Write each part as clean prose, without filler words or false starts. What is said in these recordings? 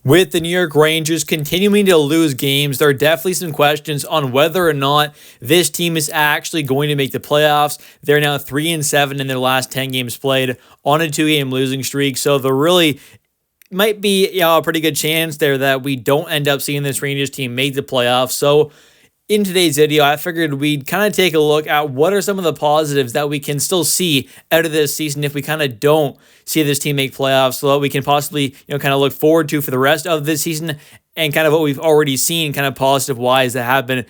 With the New York Rangers continuing to lose games, there are definitely some questions on whether or not this team is actually going to make the playoffs. They're now 3-7 in their last 10 games played on a 2-game losing streak. So there really might be a pretty good chance there that we don't end up seeing this Rangers team make the playoffs. So in today's video, I figured we'd kind of take a look at what are some of the positives that we can still see out of this season if we kind of don't see this team make playoffs, so that we can possibly, kind of look forward to for the rest of this season, and kind of what we've already seen kind of positive-wise that have been,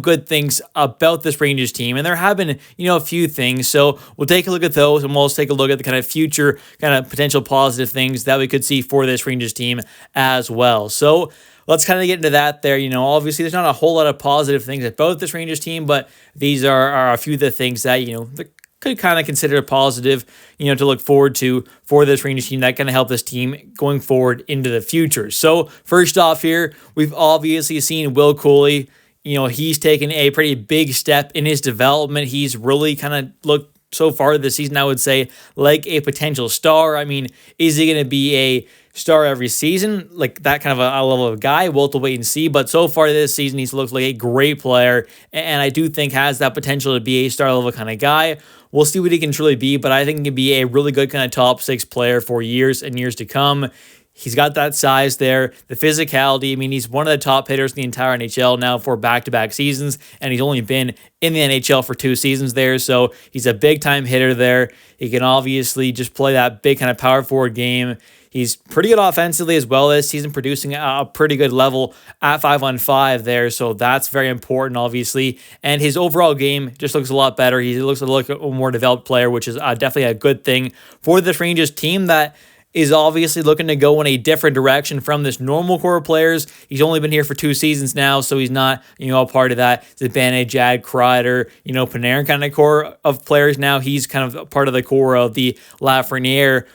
good things about this Rangers team. And there have been, a few things. So we'll take a look at those, and we'll also take a look at the kind of future kind of potential positive things that we could see for this Rangers team as well. So let's kind of get into that there. Obviously there's not a whole lot of positive things about this Rangers team, but these are a few of the things that, that could kind of consider a positive, to look forward to for this Rangers team that kind of help this team going forward into the future. So first off here, we've obviously seen Cuylle. He's taken a pretty big step in his development. He's really kind of looked so far this season, I would say, like a potential star. I mean, is he going to be a star every season, like that kind of a level of guy? We'll have to wait and see. But so far this season, he's looked like a great player, and I do think has that potential to be a star level kind of guy. We'll see what he can truly be, but I think he can be a really good kind of top 6 player for years and years to come. He's got that size there, the physicality. I mean, he's one of the top hitters in the entire NHL now for back-to-back seasons, and he's only been in the NHL for 2 seasons there, so he's a big-time hitter there. He can obviously just play that big kind of power forward game. He's pretty good offensively as well this season, producing a pretty good level at 5-on-5 there, so that's very important, obviously. And his overall game just looks a lot better. He looks like a more developed player, which is definitely a good thing for this Rangers team that is obviously looking to go in a different direction from this normal core of players. He's only been here for 2 seasons now, so he's not, a part of that Zibanejad, Jad, Kreider, Panarin kind of core of players now. He's kind of part of the core of the Lafreniere,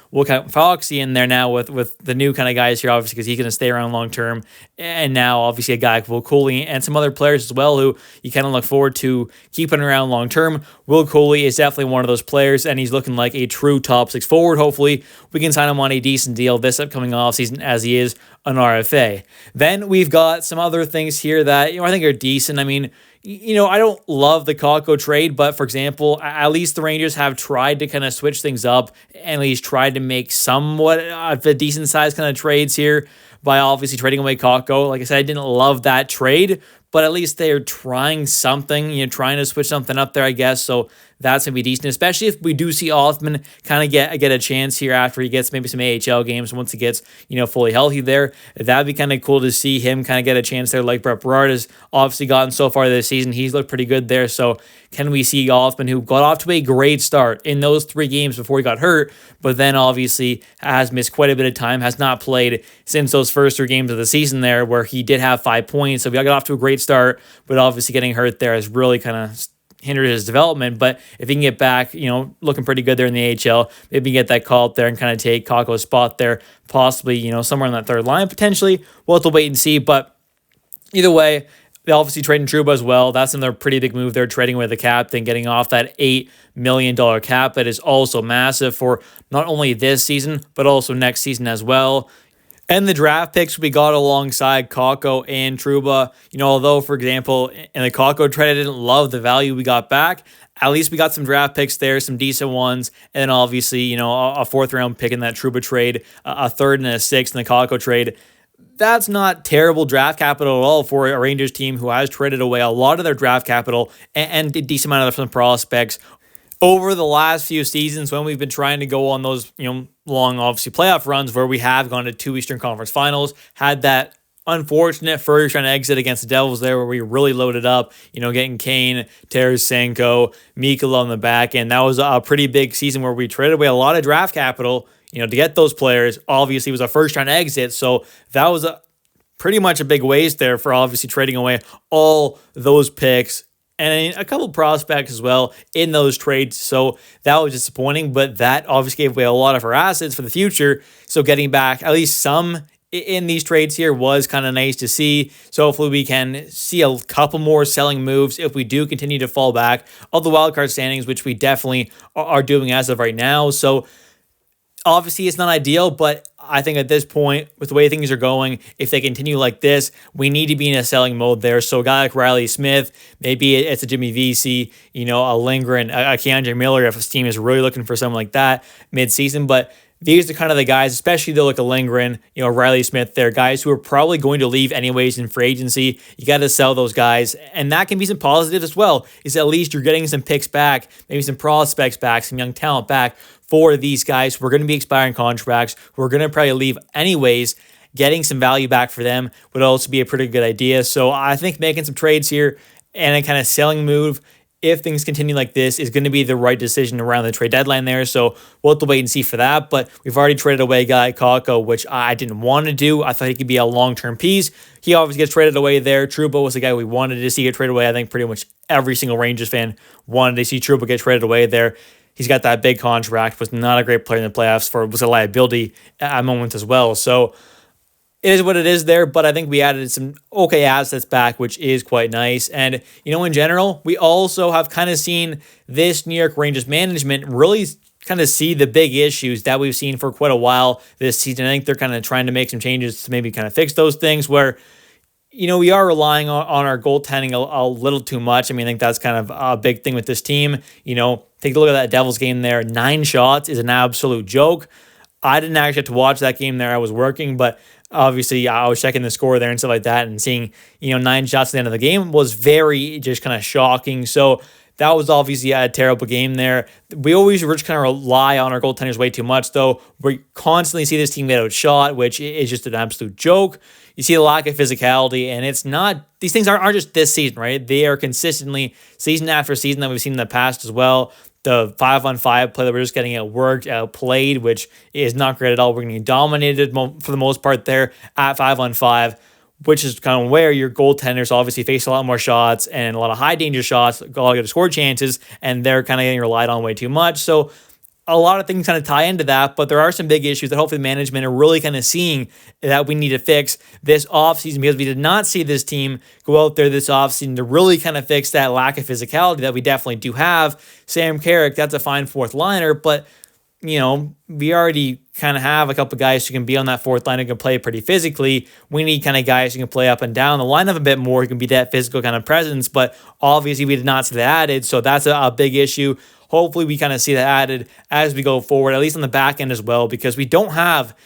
Foxy in there now with the new kind of guys here, obviously, because he's going to stay around long term. And now, obviously, a guy like Cuylle and some other players as well who you kind of look forward to keeping around long term. Cuylle is definitely one of those players, and he's looking like a true top 6 forward. Hopefully, we can sign him on a decent deal this upcoming offseason as he is an RFA. Then we've got some other things here that, I think are decent. I mean, I don't love the Kakko trade, but for example, at least the Rangers have tried to kind of switch things up and at least tried to make somewhat of a decent sized kind of trades here by obviously trading away Kakko. Like I said, I didn't love that trade, but at least they're trying something, trying to switch something up there, I guess. So that's going to be decent, especially if we do see Othman kind of get a chance here after he gets maybe some AHL games once he gets, fully healthy there. That'd be kind of cool to see him kind of get a chance there, like Brett Berard has obviously gotten so far this season. He's looked pretty good there. So can we see Othman, who got off to a great start in those 3 games before he got hurt, but then obviously has missed quite a bit of time, has not played since those first 3 games of the season there, where he did have 5 points. So we got off to a great start, but obviously getting hurt there has really kind of hindered his development. But if he can get back, looking pretty good there in the AHL, maybe get that call up there and kind of take Kakko's spot there, possibly, somewhere on that 3rd line potentially. We'll have to wait and see. But either way, they obviously trading Trouba as well. That's another pretty big move there, trading with the captain, getting off that $8 million cap. That is also massive for not only this season, but also next season as well. And the draft picks we got alongside Kakko and Trouba, although, for example, in the Kakko trade, I didn't love the value we got back. At least we got some draft picks there, some decent ones. And then obviously, a 4th round pick in that Trouba trade, a 3rd and a 6th in the Kakko trade. That's not terrible draft capital at all for a Rangers team who has traded away a lot of their draft capital and a decent amount of some prospects over the last few seasons when we've been trying to go on those, long, obviously, playoff runs where we have gone to 2 Eastern Conference Finals, had that unfortunate first round exit against the Devils there where we really loaded up, getting Kane, Tarasenko, Mikkola on the back end. That was a pretty big season where we traded away a lot of draft capital, to get those players. Obviously, it was a first round exit, so that was pretty much a big waste there for obviously trading away all those picks and a couple prospects as well in those trades. So that was disappointing, but that obviously gave away a lot of our assets for the future. So getting back at least some in these trades here was kind of nice to see. So hopefully we can see a couple more selling moves if we do continue to fall back of the wildcard standings, which we definitely are doing as of right now. So Obviously, it's not ideal, but I think at this point, with the way things are going, if they continue like this, we need to be in a selling mode there. So a guy like Riley Smith, maybe it's a Jimmy Vesey, a Lindgren, a Keandre Miller, if his team is really looking for someone like that mid-season. But these are kind of the guys, especially though like a Lindgren, Riley Smith, they're guys who are probably going to leave anyways in free agency. You got to sell those guys. And that can be some positives as well, is at least you're getting some picks back, maybe some prospects back, some young talent back for these guys who are going to be expiring contracts, who are going to probably leave anyways. Getting some value back for them would also be a pretty good idea. So I think making some trades here and a kind of selling move, if things continue like this, is going to be the right decision around the trade deadline there. So we'll have to wait and see for that. But we've already traded away a guy, Kakko, which I didn't want to do. I thought he could be a long-term piece. He obviously gets traded away there. Trouba was the guy we wanted to see get traded away. I think pretty much every single Rangers fan wanted to see Trouba get traded away there. He's got that big contract, was not a great player in the playoffs, was a liability at moments as well. So it is what it is there, but I think we added some okay assets back, which is quite nice. And, in general, we also have kind of seen this New York Rangers management really kind of see the big issues that we've seen for quite a while this season. I think they're kind of trying to make some changes to maybe kind of fix those things where, we are relying on our goaltending a little too much. I think that's kind of a big thing with this team. Take a look at that Devils game there. 9 shots is an absolute joke. I didn't actually have to watch that game there. I was working, but obviously I was checking the score there and stuff like that, and seeing, 9 shots at the end of the game was very just kind of shocking. So that was obviously a terrible game there. We always just kind of rely on our goaltenders way too much, though. We constantly see this team get outshot, which is just an absolute joke. You see the lack of physicality, and it's not, these things aren't just this season, right? They are consistently, season after season, that we've seen in the past as well. The 5-on-5 play that we're just getting outworked, outplayed, which is not great at all. We're getting dominated for the most part there at 5-on-5, which is kind of where your goaltenders obviously face a lot more shots and a lot of high danger shots, a lot of score chances, and they're kind of getting relied on way too much. So a lot of things kind of tie into that, but there are some big issues that hopefully management are really kind of seeing that we need to fix this offseason, because we did not see this team go out there this offseason to really kind of fix that lack of physicality that we definitely do have. Sam Carrick, that's a fine fourth liner, but we already kind of have a couple guys who can be on that fourth line who can play pretty physically. We need kind of guys who can play up and down the lineup a bit more, who can be that physical kind of presence, but obviously we did not see that added, so that's a big issue. Hopefully we kind of see that added as we go forward, at least on the back end as well, because we don't have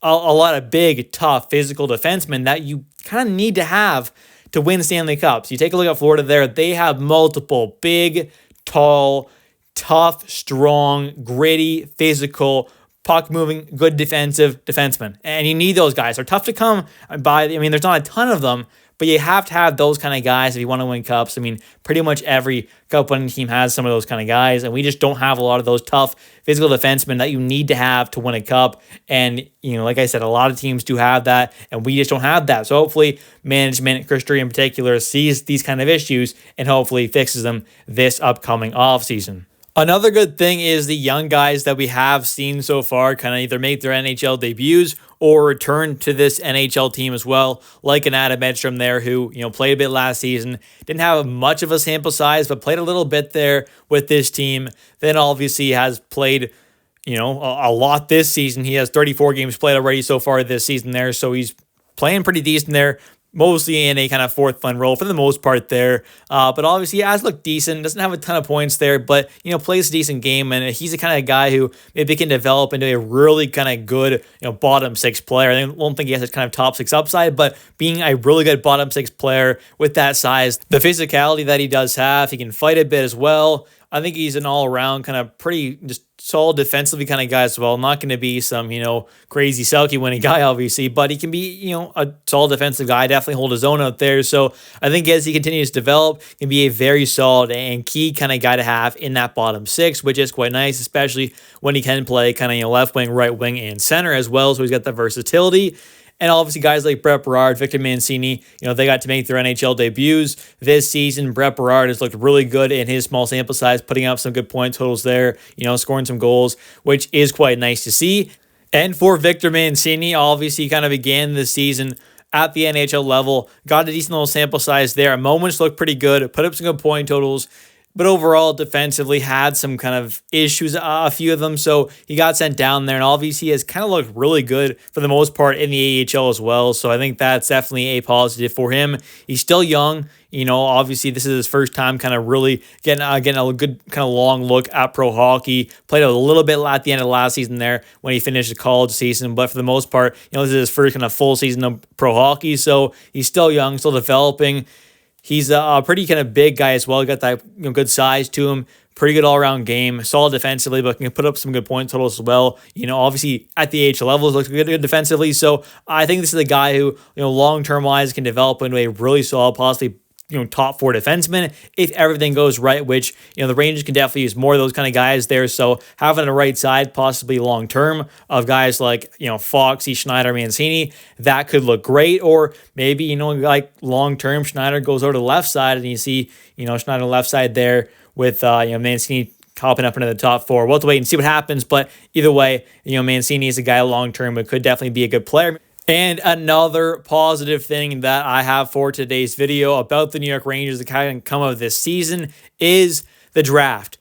a lot of big, tough, physical defensemen that you kind of need to have to win Stanley Cups. You take a look at Florida there, they have multiple big, tall, tough, strong, gritty, physical, puck-moving, good defensive defensemen. And you need those guys. They're tough to come by. There's not a ton of them, but you have to have those kind of guys if you want to win cups. Pretty much every cup-winning team has some of those kind of guys, and we just don't have a lot of those tough physical defensemen that you need to have to win a cup. And, like I said, a lot of teams do have that, and we just don't have that. So hopefully management, Chris Drury in particular, sees these kind of issues and hopefully fixes them this upcoming offseason. Another good thing is the young guys that we have seen so far kind of either make their NHL debuts or return to this NHL team as well, like an Adam Edstrom there who, played a bit last season, didn't have much of a sample size, but played a little bit there with this team. Then obviously has played, a lot this season. He has 34 games played already so far this season there, so he's playing pretty decent there. Mostly in a kind of fourth line role for the most part there. But obviously he has looked decent, doesn't have a ton of points there, but, plays a decent game, and he's the kind of guy who maybe can develop into a really kind of good, bottom 6 player. I don't think he has a kind of top 6 upside, but being a really good bottom 6 player with that size, the physicality that he does have, he can fight a bit as well. I think he's an all-around kind of pretty just solid defensively kind of guy as well. Not going to be some, crazy Selke winning guy, obviously, but he can be, a solid defensive guy, definitely hold his own out there. So I think as he continues to develop, he can be a very solid and key kind of guy to have in that bottom 6, which is quite nice, especially when he can play kind of, left wing, right wing, and center as well. So he's got the versatility. And obviously guys like Brett Berard, Victor Mancini, they got to make their NHL debuts this season. Brett Berard has looked really good in his small sample size, putting up some good point totals there, scoring some goals, which is quite nice to see. And for Victor Mancini, obviously kind of began the season at the NHL level, got a decent little sample size there. Moments looked pretty good, put up some good point totals. but overall defensively had some kind of issues, a few of them. So he got sent down there, and obviously has kind of looked really good for the most part in the AHL as well. So I think that's definitely a positive for him. He's still young. Obviously this is his first time kind of really getting a good kind of long look at pro hockey. Played a little bit at the end of last season there when he finished the college season, but for the most part, this is his first kind of full season of pro hockey. So he's still young, still developing. He's a pretty kind of big guy as well. He got that good size to him. Pretty good all-around game. Solid defensively, but can put up some good point totals as well. Obviously at the AHL levels looks good defensively. So I think this is a guy who, long-term wise can develop into a really solid, possibly top 4 defenseman if everything goes right, which, the Rangers can definitely use more of those kind of guys there. So having a right side, possibly long term, of guys like, Foxy, Schneider, Mancini, that could look great. Or maybe, like long term, Schneider goes over to the left side and you see, Schneider on the left side there with, Mancini hopping up into the top 4. We'll have to wait and see what happens. But either way, Mancini is a guy long term, but could definitely be a good player. And another positive thing that I have for today's video about the New York Rangers that kind of come of this season is the draft.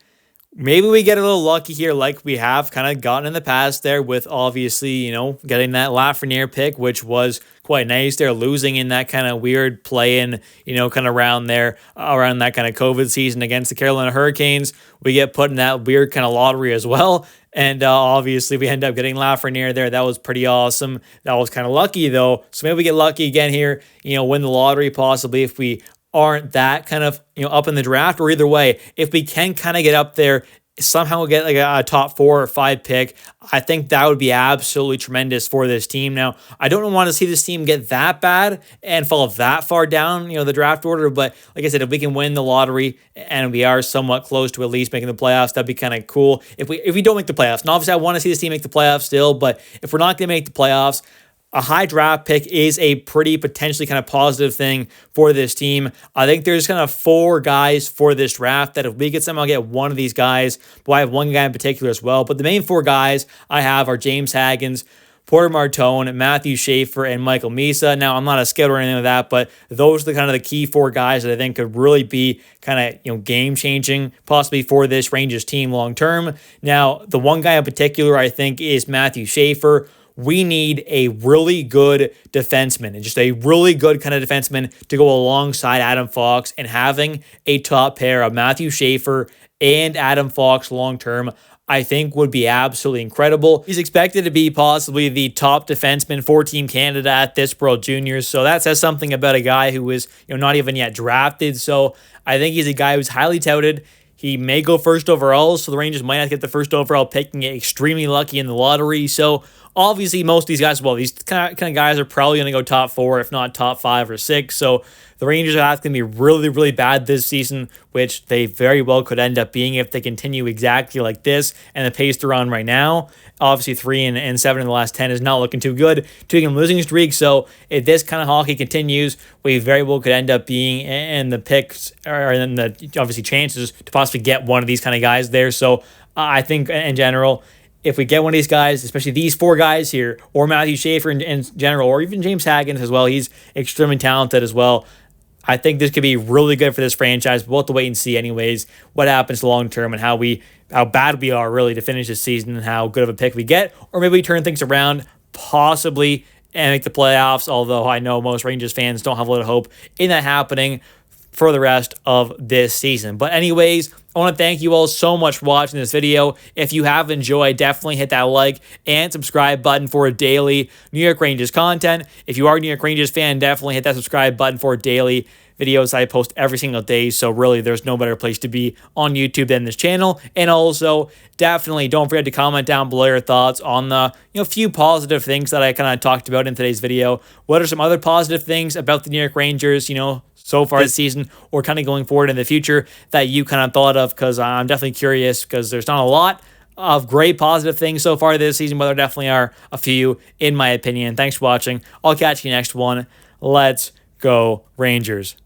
Maybe we get a little lucky here like we have kind of gotten in the past there with obviously, getting that Lafreniere pick, which was quite nice. They're losing in that kind of weird play-in, kind of around that kind of COVID season against the Carolina Hurricanes. We get put in that weird kind of lottery as well. And obviously we end up getting Lafreniere there. That was pretty awesome. That was kind of lucky though. So maybe we get lucky again here, win the lottery possibly if we aren't that kind of, up in the draft. Or either way, if we can kind of get up there, somehow get like a top 4 or 5 pick, I think that would be absolutely tremendous for this team. Now, I don't want to see this team get that bad and fall that far down, the draft order. But like I said, if we can win the lottery and we are somewhat close to at least making the playoffs, that'd be kind of cool. If we don't make the playoffs, and obviously I want to see this team make the playoffs still, but if we're not going to make the playoffs, a high draft pick is a pretty potentially kind of positive thing for this team. I think there's kind of 4 guys for this draft that if we could somehow get one of these guys, I have one guy in particular as well, but the main 4 guys I have are James Haggins, Porter Martone, Matthew Schaefer, and Michael Misa. Now, I'm not a scout or anything like that, but those are the kind of the key 4 guys that I think could really be kind of, game-changing, possibly for this Rangers team long-term. Now, the one guy in particular I think is Matthew Schaefer. We need a really good defenseman and just a really good kind of defenseman to go alongside Adam Fox, and having a top pair of Matthew Schaefer and Adam Fox long-term, I think would be absolutely incredible. He's expected to be possibly the top defenseman for Team Canada at this World Juniors. So that says something about a guy who is, not even yet drafted. So I think he's a guy who's highly touted. He may go first overall, so the Rangers might have to get the first overall pick and get extremely lucky in the lottery. So obviously most of these guys, these kind of guys are probably going to go top 4, if not top 5 or 6. So the Rangers are going to be really, really bad this season, which they very well could end up being if they continue exactly like this and the pace they're on right now. Obviously 3-7 in the last 10 is not looking too good. 2-game losing streak. So if this kind of hockey continues, we very well could end up being in the picks, or in the obviously chances to possibly get one of these kind of guys there. So I think in general, if we get one of these guys, especially these 4 guys here, or Matthew Schaefer in general, or even James Haggins as well, he's extremely talented as well. I think this could be really good for this franchise. We'll have to wait and see anyways what happens long term and how bad we are really to finish this season and how good of a pick we get. Or maybe we turn things around, possibly, and make the playoffs, although I know most Rangers fans don't have a lot of hope in that happening for the rest of this season. But anyways, I want to thank you all so much for watching this video. If you have enjoyed, definitely hit that like and subscribe button for daily New York Rangers content. If you are a New York Rangers fan, definitely hit that subscribe button for daily videos I post every single day. So really, there's no better place to be on YouTube than this channel. And also, definitely don't forget to comment down below your thoughts on the few positive things that I kind of talked about in today's video. What are some other positive things about the New York Rangers, so far this season, or kind of going forward in the future that you kind of thought of? Because I'm definitely curious, because there's not a lot of great positive things so far this season, but there definitely are a few in my opinion. Thanks for watching. I'll catch you next one. Let's go Rangers.